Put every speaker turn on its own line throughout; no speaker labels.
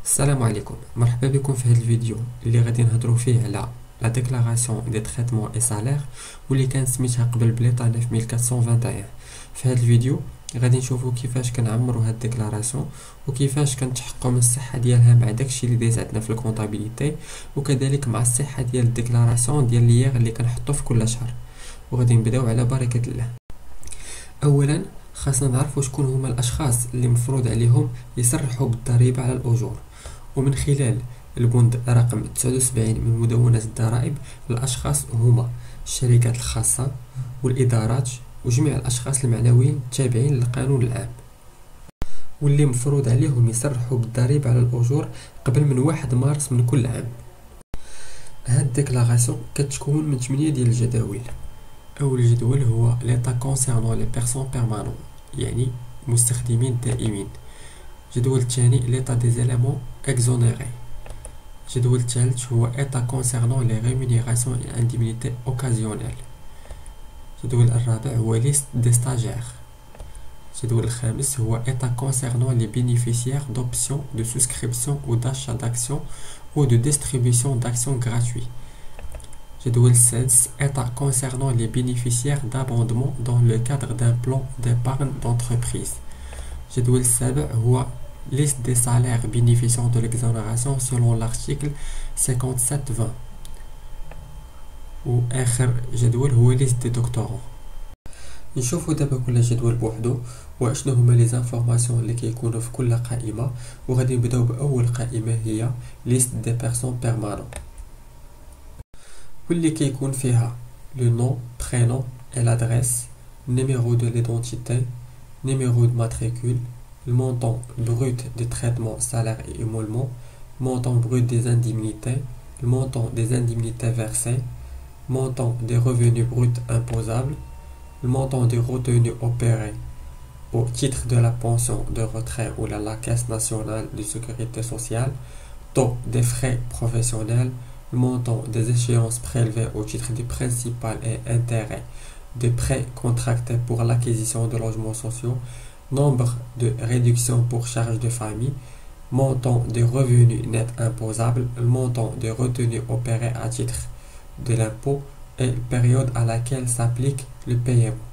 السلام عليكم، مرحبا بكم في هذا الفيديو اللي غادي نهضروا فيه على لا ديكلاراسيون دي تريتمون اي سالير واللي كان سميتها قبل بليطه 9421. في هذا الفيديو غادي نشوفوا كيفاش كنعمروا هاد الديكلاراسيون وكيفاش كنتحققوا من الصحه ديالها مع داكشي اللي دايز عندنا في الكونطابيليتي، وكذلك مع الصحه ديال الديكلاراسيون ديال ليير اللي كنحطوا في كل شهر. وغادي نبداو على بركه الله. اولا خاصنا نعرفوا شكون هما الاشخاص اللي مفروض عليهم يصرحوا بالضريبه على الاجور، ومن خلال البند رقم 79 من مدونة الضرائب الأشخاص هما الشركات الخاصة والإدارات وجميع الأشخاص المعنويين التابعين للقانون العام، واللي مفروض عليهم يصرحوا بالضريبة على الأجور قبل من 1 مارس من كل عام. هاد الديكلاراسيون كتكون من 8 ديال الجداول. أول جدول هو ليتا كونسيرنون لي بيرسون بيرمانون، يعني المستخدمين الدائمين. الجدول الثاني ليتا دي زيليمون اكزونيري. الجدول الثالث هو état concernant les rémunérations et indemnités occasionnelles. الجدول الرابع هو liste des stagiaires. الجدول الخامس هو état concernant les bénéficiaires d'options de souscription ou d'achat d'actions ou de distribution d'actions gratuits. الجدول السادس état concernant les bénéficiaires d'abondement dans le cadre d'un plan d'épargne d'entreprise. الجدول السابع هو liste des salaires bénéficiant de l'exonération selon l'article 57-20. واخر جدول هو liste des doctorants. نشوفوا دابا كل جدول بوحدو واشنو هما لي زانفورماسيون اللي كيكونوا في كل قائمه. وغادي نبداو باول قائمه هي liste des personnes permanentes، واللي كيكون فيها le nom, prénom et l'adresse, numéro de l'identité, numéro de matricule, le montant brut des traitements, salaires et émoluments, montant brut des indemnités, le montant des indemnités versées, montant des revenus bruts imposables, le montant des retenues opérées au titre de la pension de retrait ou la Caisse nationale de sécurité sociale, taux des frais professionnels, le montant des échéances prélevées au titre du principal et intérêt des prêts contractés pour l'acquisition de logements sociaux, nombre de réductions pour charges de famille, montant des revenus nets imposables, le montant des retenues opérées à titre de l'impôt et la période à laquelle s'applique le paiement.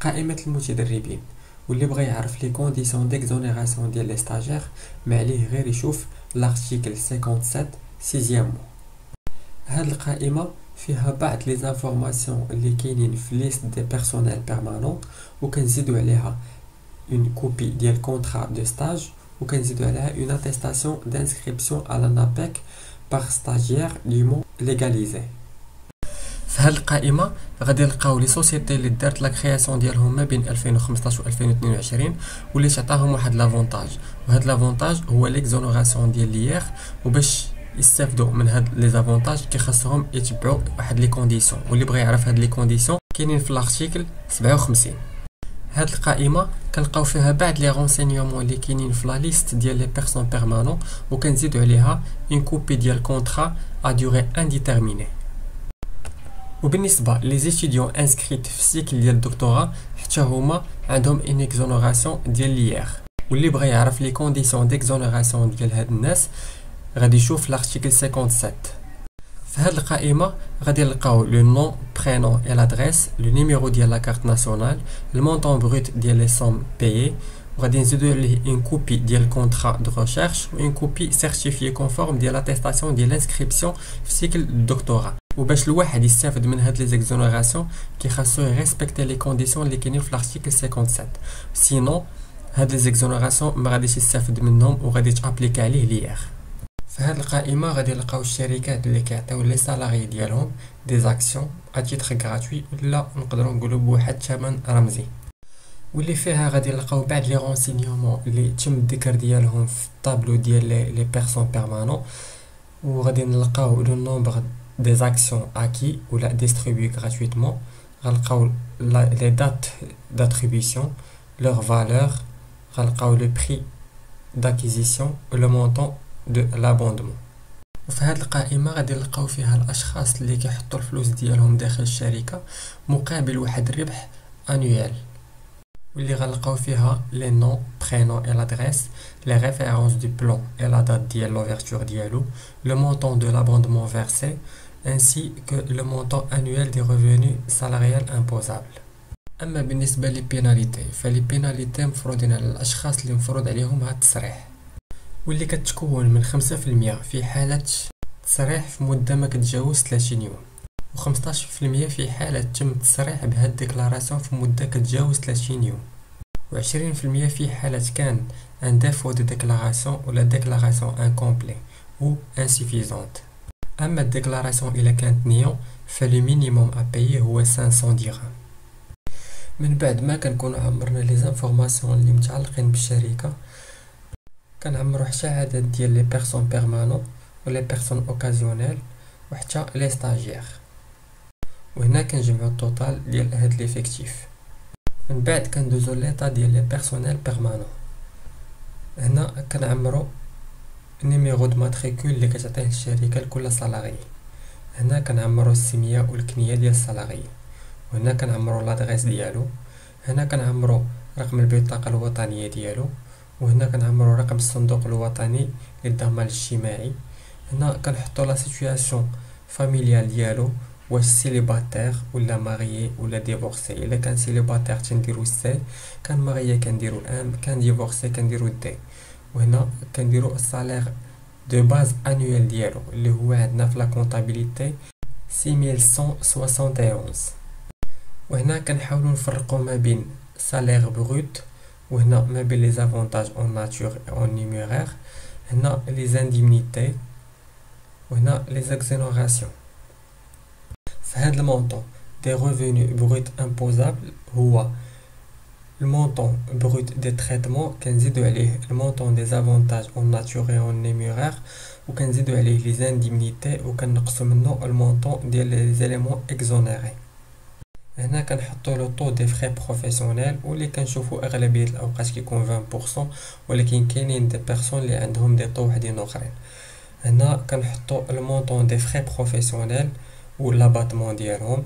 قائمة المتدربين، واللي بغى يعرف لي كونديسيون ديكزونيراسيون ديال لي ستاجير ما عليه غير يشوف لارتيكل 57 سيزيام. هاد القائمة فيها بعض لي زانفورماسيون اللي كاينين في ليست دي بيرسونيل بيرمانون، وكنزيدو عليها اون كوبي ديال كونطرا دو ستاج، وكنزيدو عليها اون اتيستاسيون دانسكريبسيون على نابيك باغ ستاجير ليمون ليغاليزي. في هاد القائمه غادي نلقاو لي سوسيتي اللي دارت لا كرياسيون ديالهم ما بين 2015 و 2022 واللي تعطاهم واحد لافونتاج، وهاد لافونتاج هو ليكزونوراسيون ديال ليير. وباش يستافدوا من هاد لي زافونتاج كيخصهم يتبعوا واحد لي كونديسيون، واللي بغى يعرف هاد لي كونديسيون كاينين في الارتيكل 57. هاد القائمه كنلقاو فيها بعض لي رونسينيومون اللي كاينين في لا ليست ديال لي بيرسون بيرمانون، وكنزيدوا عليها اون كوبي ديال كونطرا ا دوري انديتيرميني. وبالنسبه لي ستوديون انسكريت في السيكل ديال الدكتوراه حتى هما عندهم ان اكزونوراسيون ديال ليير، واللي بغى يعرف لي كونديسيون ديكزونوراسيون ديال هاد الناس غادي يشوف لارتيكل 57. في هاد القائمه غادي نلقاو لو نون برينون اي لادريس، لو نيميرو ديال لا كارت ناسيونال، المونطون بروت ديال لي سوم بايي، وغادي نزيدو ليه اون كوبي ديال كونطرا دو ريشيرش و اون كوبي سيرتيفيي كونفورم ديال لاتيستاسيون ديال لانسكريبسيون في سيكل الدكتوراه. وباش الواحد يستافد من هاد لي زيكزونوراسيون كيخاصو يريسبكتي لي كونديسيون اللي كاينين في لارتيكل 57، سينو هاد لي زيكزونوراسيون ما غاديش يستافد منهم وغادي تابليكي عليه ليير. في هاد القائمه غادي نلقاو الشركات اللي كيعطيو لي سالاري ديالهم دي زاكسيون ا تيتر غراتوي، ولا نقدروا نقولوا بواحد الثمن رمزي، واللي فيها غادي نلقاو بعض لي رونسينيومون اللي تم الذكر ديالهم في الطابلو ديال لي بيرسون بيرمانون. وغادي نلقاو لو نومبر دي زاكسيون اكي ولا ديستريبيو غراتويتمون، غنلقاو لي دات داتريبيسيون، لور فالور، غنلقاو لو بري داكيزيسيون و لو مونطون دو لابوندمون. وفي هاد القائمه غادي نلقاو فيها الاشخاص اللي كيحطوا الفلوس ديالهم داخل الشركه مقابل واحد الربح انويال. واللي غنلقاو فيها لي نون برينون اي لادريس لي ريفيرونس دو بلان اي لا دات ديال لوفرتور ديالو لو مونطون دو لابوندمون فيرسي ainsi que le montant annuel des revenus salariales imposables. اما بالنسبه للبيناليتي فلي بيناليتي مفروضين على الاشخاص اللي مفروض عليهم هاد التصريح واللي كتكون من 5% في حاله تصريح في مده ما كتجاوز 30 يوم و15% في حاله تم التصريح بهاد الديكلاراسيون في مده كتجاوز 30 يوم و20% في حاله كان ان ديفو دو ديكلاراسيون ولا ديكلاراسيون انكومبلي ou insuffisante. اما الديكلاراسيون الا كانت نيون فلو مينيموم ا بايي هو 500 درهم. من بعد ما كنكونوا عمرنا لي زانفورماسيون اللي متعلقين بالشركه كنعمرو حتى عدد ديال لي بيرسون بيرمانون و لي بيرسون اوكازيونيل وحتى لي ستاجير، وهنا كنجمعو التوتال ديال هاد ليفيكتيف. من بعد كندوزو ليطا ديال لي بيرسونيل بيرمانون، هنا كنعمرو نيميرو دو ماتريكول اللي كتعطيه الشركه لكل سالاري. هنا كنعمرو السميه والكنيه ديال السالاري، وهنا كنعمرو لادريس ديالو، هنا كنعمرو رقم البطاقه الوطنيه ديالو، وهنا كنعمرو رقم الصندوق الوطني للضمان الاجتماعي. هنا كنحطو لا سيتوياسيون فاميليال ديالو، واش سيليباتير ولا ماريي ولا ديفورسي. الا كان سيليباتير تنديرو سي، كان ماريي كنديرو ام، كان ديفورسي كنديرو دي. وهنا كنديرو الصالير دو باز انويل ديالو اللي هو عندنا في لا كونطابيليتي 6171. وهنا كنحاولوا نفرقوا ما بين سالير بروت، وهنا ما بين لي زافونتاج اون ناتور اون نيميرير، هنا لي زانديمنيتي، وهنا لي زاكزونوراسيون. فهاد المونطون دي ريفوني بروت امبوزابل هو المونطون بروت دي تريتمون، كنزيدو عليه المونطون دي زافونتاج اون ناتور اون نيميرير، وكنزيدو عليه لي زانديمنيتي، وكنقصو منه المونطون ديال لي زيليمون اكزونيري. هنا كنحطو لو طو دي فري بروفيسيونيل، واللي كنشوفو اغلبيه الاوقات كيكون 20%، ولكن كاينين دي بيرسون اللي عندهم دي طو وحدين اخرين. هنا كنحطو المونطون دي فري بروفيسيونيل و لاباتمون ديالهم.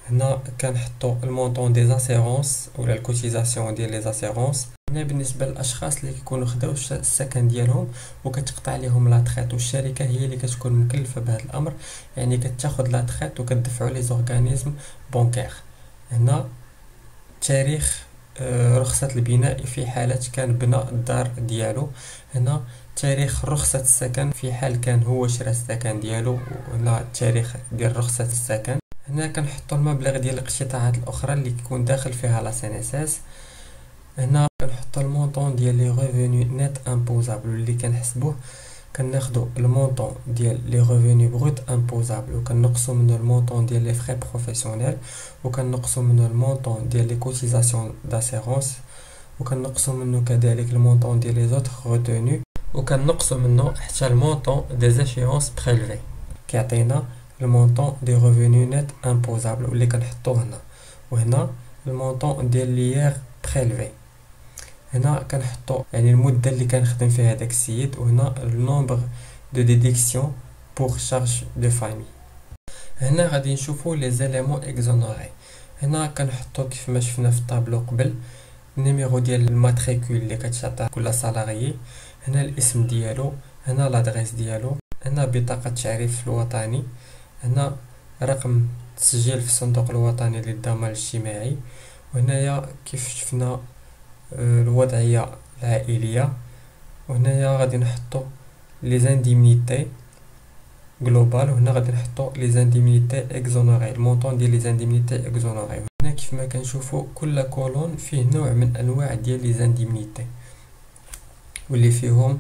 هنا كنحطو المونطون دي زاسيرونس ولا الكوتيزاسيون ديال لي زاسيرونس. هنا بالنسبه للاشخاص اللي كيكونوا خداو السكن ديالهم وكتقطع عليهم لا تريت، والشركه هي اللي كتكون مكلفه بهذا الامر، يعني كتاخذ لا تريت وكتدفعوا لي زورغانيزم بونكير. هنا تاريخ رخصه البناء في حاله كان بناء الدار ديالو. هنا تاريخ رخصه السكن في حال كان هو شرا السكن ديالو، وهنا التاريخ ديال رخصه السكن. هنا كنحطو المبلغ ديال الاقتطاعات الاخرى اللي كيكون داخل فيها لا سي ان اس اس. هنا كنحطو المونطون ديال لي ريفوني نيت امبوزابل اللي كنحسبوه، كناخدو المونطون ديال لي ريفوني بروت امبوزابل وكنقصو منه المونطون ديال لي فري بروفيسيونيل، وكنقصو منه المونطون ديال لي كوتيزاسيون داسيرونس، وكنقصو منه كذلك المونطون ديال لي زوتر روتوني، وكنقصو منه حتى المونطون دي زيشيونس بريلفي كيعطينا المونطون دي ريفوني نيت امبوزابل واللي كنحطوه هنا. وهنا المونطون ديال ليير بريلفي، هنا كنحطو يعني المده اللي كنخدم فيها داك السيد، وهنا النومبر دو ديديكسيون بور شارج دو فامي. هنا غادي نشوفو لي زيليمون اكزونوري. هنا كنحطو كيف ما شفنا في الطابلو قبل النيميرو ديال الماتريكول اللي كتعطى كل سالاريي، هنا الاسم ديالو، هنا لادريس ديالو، هنا بطاقه التعريف الوطني، هنا رقم تسجيل في الصندوق الوطني للضمان الاجتماعي، وهنايا كيف شفنا الوضعيه العائليه. وهنايا غادي نحطو لي زانديمنيتي جلوبال، وهنا غادي نحطو لي زانديمنيتي اكزونوري، المونطون ديال لي زانديمنيتي اكزونوري. هنا كيف ما كنشوفو كل كولون فيه نوع من انواع ديال لي زانديمنيتي، واللي فيهم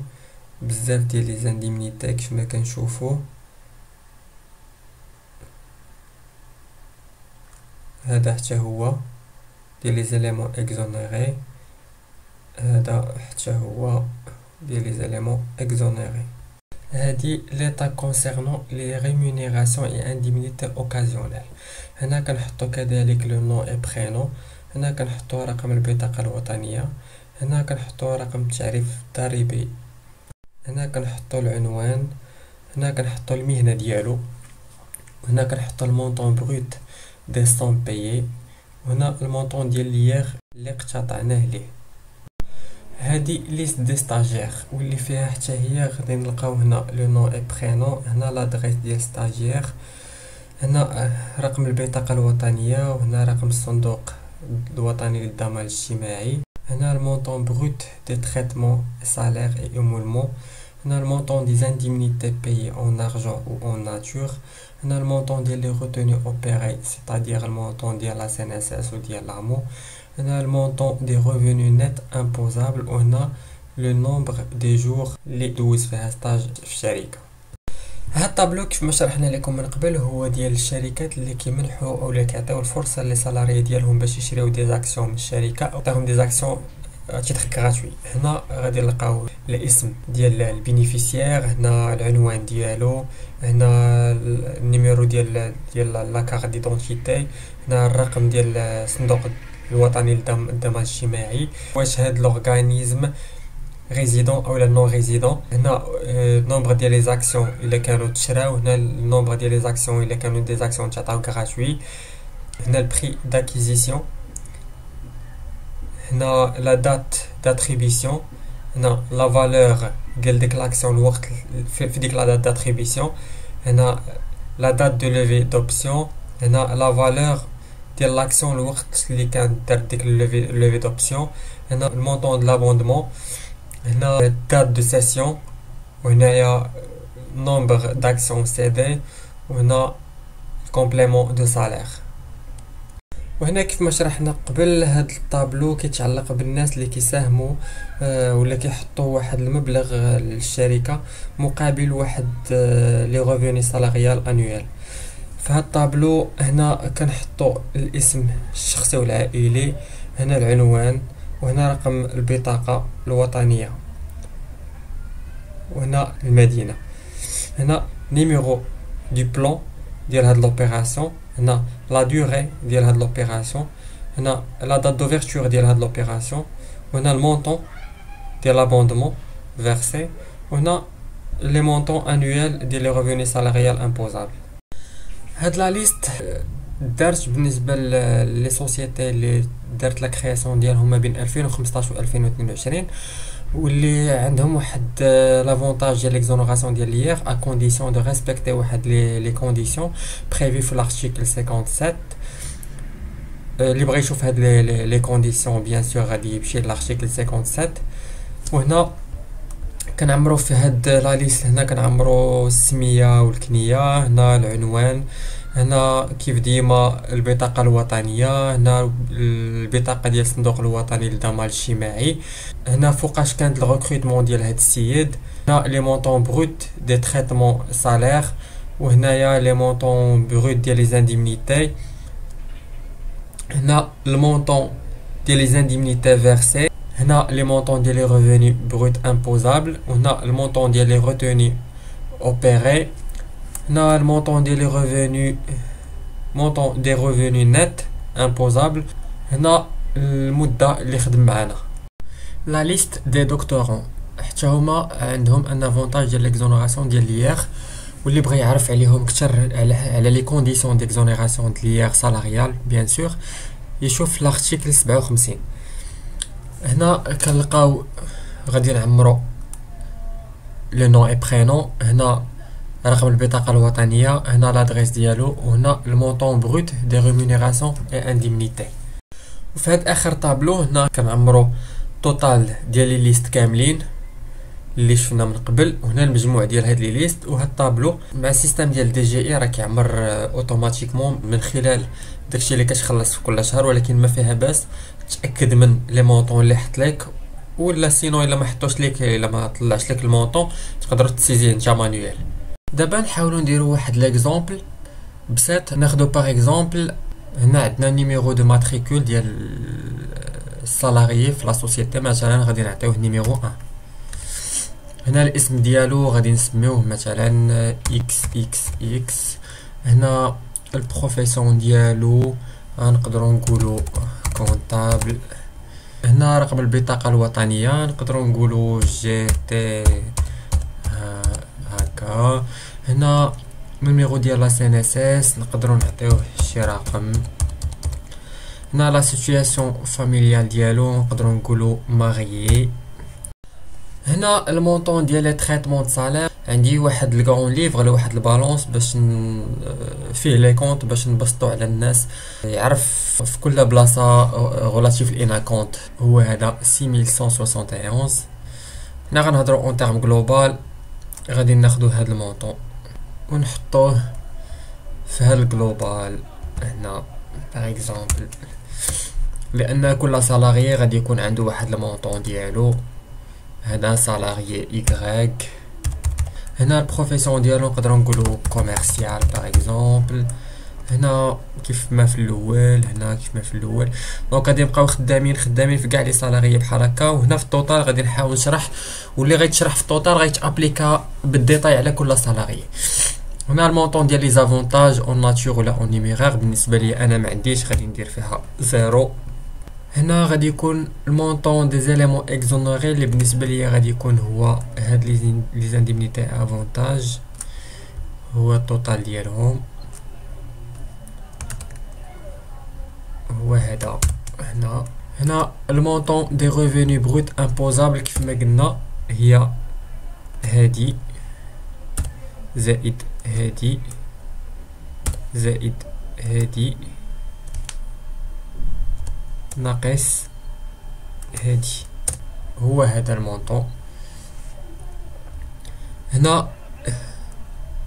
بزاف ديال لي زانديمنيتي كيف ما كنشوفو. هذا حتى هو ديال لي زيليمون اكزونيري، هذا حتى هو ديال لي زيليمون اكزونيري. هادي ليطا كونسيرنون لي ريمونيراسيون اي انديمنيتي اوكازيونيل. هنا كنحطو كذلك لو نون اي برينون، هنا كنحطو رقم البطاقه الوطنيه، هنا كنحطو رقم التعريف الضريبي، هنا كنحطو العنوان، هنا كنحطو المهنه ديالو، هنا كنحطو المونطون بروت دي سون بايي، وهنا المونطون ديال ليير اللي اقتطعناه ليه. هذه ليست دي ستاجير واللي فيها حتى هي غادي نلقاو هنا لو نون اي برينون، هنا لادريس ديال ستاجير، هنا رقم البطاقة الوطنية، وهنا رقم الصندوق الوطني للضمان الاجتماعي، هنا المونطون بروت دي تريتمون سالير اي émoluments، هنا المونطون دي indemnités payées en argent ou en nature، هنا المونطون ديال لي retenues opérées c'est-à-dire المونطون ديال لا CNSS و ديال l'AMO، هنا المونطون دي revenus net imposables، وهنا لو نومبر دي جور اللي دوز فيها ستاج في الشركة. هاد الطابلو كيف ما شرحنا لكم من قبل هو ديال الشركات اللي كيمنحوا او اللي كيعطيو الفرصه لي سالاري ديالهم باش يشريو دي زاكسيون من الشركه او تعطيهم دي زاكسيون تيتر غراتوي. هنا غادي نلقاو الاسم ديال البينيفيسيير، هنا العنوان ديالو، هنا النيميرو ديال لا كارت ديدونتيتي، هنا الرقم ديال الصندوق الوطني للضمان الاجتماعي، واش هاد لورغانيزم ريزيدون او نون ريزيدون، هنا النومبر ديال لي زاكسيون الا كانوا تشراو، هنا النومبر ديال لي زاكسيون الا كانوا دي زاكسيون تعطاو غراتوي، هنا البري داكيزيسيون، هنا لا دات داتريبيسيون، هنا لا فالور ديال ديك لاكسيون الوقت في ديك لا دات داتريبيسيون، هنا لا دات دو ليفي دوبسيون، هنا لا فالور ديال لاكسيون الوقت اللي كان دار ديك ليفي دوبسيون، هنا المونطون دو لابوندمون، هنا دات دو سيسيون، وهنايا نومبر داكسيون سيدي، وهنا كومبليمون دو سالير. وهنا كيف ما شرحنا قبل هاد الطابلو كيتعلق بالناس اللي كيساهموا ولا كيحطوا واحد المبلغ للشركه مقابل واحد لي ريفوني سالاريال انويل. فهاد الطابلو هنا كنحطوا الاسم الشخصي والعائلي، هنا العنوان، وهنا رقم البطاقه الوطنيه، وهنا المدينه، هنا نيميرو دو بلان ديال هاد لوبيراسيون، هنا لا دوري ديال هاد لوبيراسيون، هنا لا دات دوفيرتور ديال هاد لوبيراسيون، وهنا المونطون ديال لابوندمون فيرسي، وهنا لي مونطون انويل ديال لي ريفوني سالاريال امبوزابل. هاد لا ليست دارت بالنسبه لي سوسيتي اللي دارت لا كرياسيون ديالهم ما بين 2015 و 2022 واللي عندهم واحد لافونتاج ديال ليكزونوراسيون ديال ليير ا كونديسيون دو ريسبكتي واحد لي كونديسيون بريفي في لارتيكل 57. اللي بغى يشوف هاد لي كونديسيون بيان سور غادي يمشي لارتيكل 57. وهنا كنعمرو في هاد لا ليست، هنا كنعمرو السميه والكنيه، هنا العنوان، هنا كيف ديما البطاقه الوطنيه، هنا البطاقه ديال الصندوق الوطني للضمان الاجتماعي، هنا فوقاش كانت الريكروتمون ديال هاد السيد، هنا لي مونطون بروت دي تريتمون سالير، وهنايا لي مونطون بروت ديال لي زانديمنيتي، هنا المونطون ديال لي زانديمنيتي فيرسي، هنا لي مونطون ديال لي ريفوني بروت امبوزابل، وهنا المونطون ديال لي روتوني اوبيري، هنا المونطون ديال لي ريفوني مونطون دي ريفوني نت امبوزابل، هنا المده اللي خدم معنا. لا ليست دي دكتورون حتى هما عندهم ان افونتاج ديال ليكزونوراسيون ديال ليير، واللي بغى يعرف عليهم اكثر على لي كونديسيون ديكزونيراسيون ديال ليير سالاريال بيان سور يشوف لارتيكل 57. هنا كنلقاو غادي نعمرو لو نون اي برينون، هنا رقم البطاقه الوطنيه، هنا لادريس ديالو، وهنا المونطون بروت دي ريمونيراسيون اي انديمنيتي. وفي هاد اخر طابلو هنا كنعمرو توتال ديال لي ليست كاملين اللي شفنا من قبل، وهنا المجموع ديال هاد لي ليست. وهاد الطابلو مع السيستم ديال دي جي اي راه كيعمر اوتوماتيكمون من خلال داكشي اللي كتخلص في كل شهر، ولكن ما فيها باس تاكد من لي مونطون اللي حط لك، ولا سينو الا ما حطوش لك، الا ما طلعش لك المونطون تقدر تسيزيه انت مانيوال. دابا نحاولوا نديروا واحد ليكزامبل بسيط. ناخذوا باغ اكزامبل هنا عندنا نيميرو دو ماتريكول ديال السالاريي في لا سوسيتي، مثلا غادي نعطيوه نيميرو 1. هنا الاسم ديالو غادي نسميوه مثلا اكس اكس اكس. هنا البروفيسيون ديالو نقدروا نقولوا كونطابل. هنا رقم البطاقه الوطنيه نقدروا نقولوا جي تي هكا. هنا النيميرو ديال لا سي ان اس اس نقدروا نعطيوه شي رقم. هنا لا سيتوياسيون فاميليال ديالو نقدروا نقولوا ماريي. هنا المونطون ديال لي تريتمون د سالير، عندي واحد الكرون ليفغ ولا واحد البالونس باش فيه لي كونط باش نبسطو على الناس يعرف في كل بلاصه غولاتيف لينا كونط. هو هذا 6171. هنا غنهضروا اون تيرم جلوبال، غادي ناخدو هاد المونطون ونحطوه في هاد الجلوبال هنا باغ اكزومبل، لان كل سالاريي غادي يكون عنده واحد المونطون ديالو. هذا سالاريي إيكغيك. هنا البروفيسيون ديالو نقدروا نقولوا كوميرسيال باغ اكزومبل. هنا كيف ما في الاول، هنا كيف ما في الاول. دونك غادي نبقاو خدامين في كاع لي سالاريي بحال هكا. وهنا في التوتال غادي نحاول نشرح، واللي غيتشرح في التوتال غيتابليكا بالديتاي على كل سالاريي. هنا المونطون ديال لي زافونتاج اون ناتور ولا اون نيميرير، بالنسبه لي انا ما عنديش، غادي ندير فيها زيرو. هنا غادي يكون المونطون دي زيليمون اكزونوري اللي بالنسبه لي غادي يكون هو هاد لي زانديمنيتي افونتاج، هو التوتال ديالهم هو هذا. هنا المونطون دي ريفوني بروت امبوزابل كيف ما قلنا هي هادي زائد هادي زائد هادي ناقص هادي، هو هذا المونطون. هنا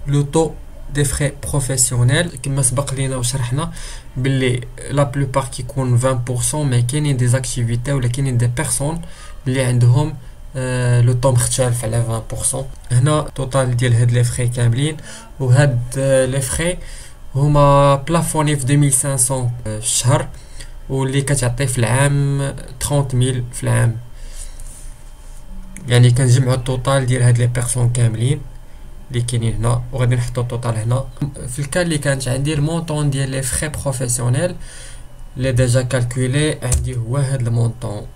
لو طو دي فري بروفيسيونيل كما سبق لينا وشرحنا باللي لا بلوبار كيكون 20%، مي كاينين دي زاكتيفيتي ولا كاينين دي بيرسون اللي عندهم لو طو مختلف على 20%. هنا توتال ديال هاد لي فري كاملين، وهاد لي فري هما بلافوني في 2500 في الشهر، واللي كتعطي في العام 30000 في العام. يعني كنجمعوا التوتال ديال هاد لي بيرسون كاملين اللي كاينين هنا، وغادي نحطوا التوتال هنا. في الكال اللي كانت عندي المونطون ديال لي فري بروفيسيونيل اللي ديجا كالكولي عندي هو هاد المونطون.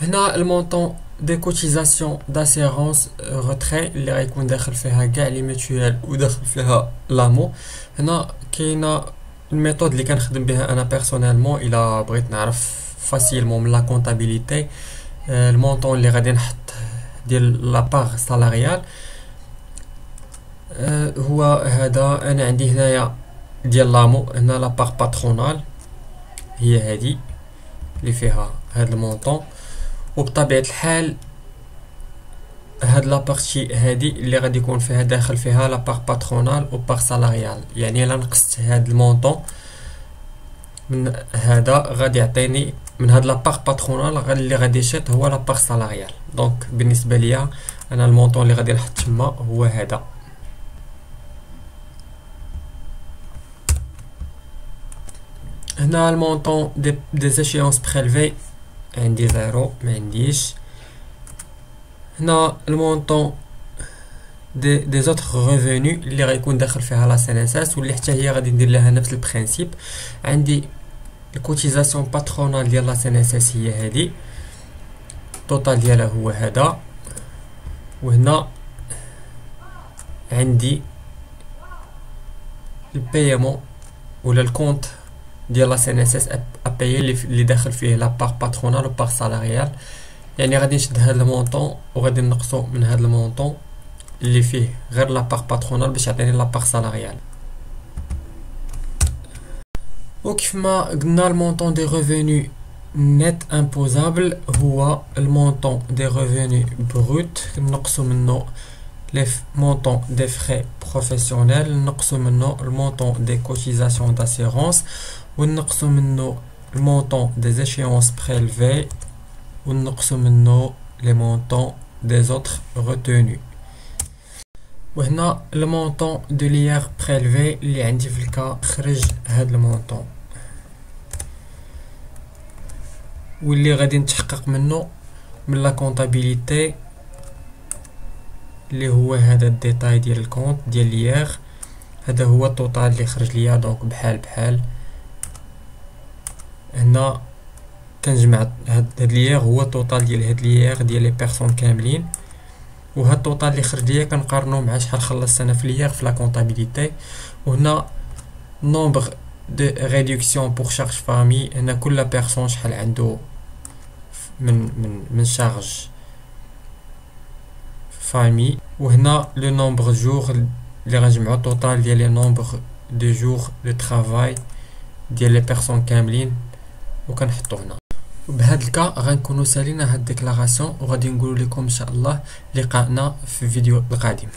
هنا المونطون دي كوتيزاسيون داسيرونس روتري اللي غيكون داخل فيها كاع لي ميتويال وداخل فيها لامو. هنا كاينه الميثود اللي كنخدم بها انا بيرسونيلمون الا بغيت نعرف فاسيلمون من لا كونطابيليتي المونطون اللي غادي نحط ديال لا باغ سالاريال. هو هذا انا عندي هنايا ديال لامو. هنا لا باغ باترونال هي هذه اللي فيها هذا المونطون، وبطبيعه الحال هاد لا بارتي هادي اللي غادي يكون فيها داخل فيها لا باغ باترونال و باغ سالاريال. يعني الا نقصت هاد المونطون من هذا غادي يعطيني من هاد لا باغ باترونال اللي غادي يشيط هو لا باغ سالاريال. دونك بالنسبه ليا انا المونطون اللي غادي نحط تما هو هذا. هنا المونطون دي زيشيونس بريلفي عندي زيرو، ما عنديش. هنا المونطون دي زوتر ريفوني اللي غيكون داخل فيها لا سينيساس، واللي حتى هي غادي ندير لها نفس البرينسيپ. عندي الكوتيزاسيون باترونال ديال لا سينيساس هي هادي، التوتال ديالها هو هذا. وهنا عندي البايمون ولا الكونت ديال لا سينيساس ابايي اللي داخل فيه لا باغ باترونال و باغ سالاريال. يعني غادي نشد هاد المونطون وغادي نقصو من هاد المونطون اللي فيه غير لا باغ باترونال باش يعطيني لا باغ سالاريال. وكيف ما قلنا المونطون دي ريفوني نت امبوزابل هو المونطون دي ريفوني بروت، نقصو منه لي مونطون دي فري بروفيسيونيل، نقصو منه المونطون دي كوتيزاسيون داسيرونس، ونقصو منه المونطون دي زيشيونس بريلفي، ونقصو منه لي مونطون دي زوتر retenus. وهنا المونطون دو ليير بريلفي اللي عندي في الكا خرج هاد المونطون، واللي غادي نتحقق منه من لا كونطابيليتي اللي هو هذا الديتاي ديال الكونت ديال ليير. هذا هو التوتال اللي خرج ليا. دونك بحال هنا كنجمع هاد ليير هو التوتال ديال هاد ليير ديال لي بيرسون كاملين، وهاد التوتال اللي خرج ليا كنقارنو مع شحال خلصت انا في ليير في لا كونطابيليتي. وهنا نومبر de réduction pour charge famille. هنا كل بيرسون شحال عنده من charge famille. وهنا le nombre de jours اللي غنجمعو total ديال les nombres de jours de travail ديال les personnes كاملين وكنحطو هنا. وبهذا الكا غنكونوا سالينا هاد الديكلاراسيون وغادي نقول لكم ان شاء الله لقائنا في الفيديو القادم.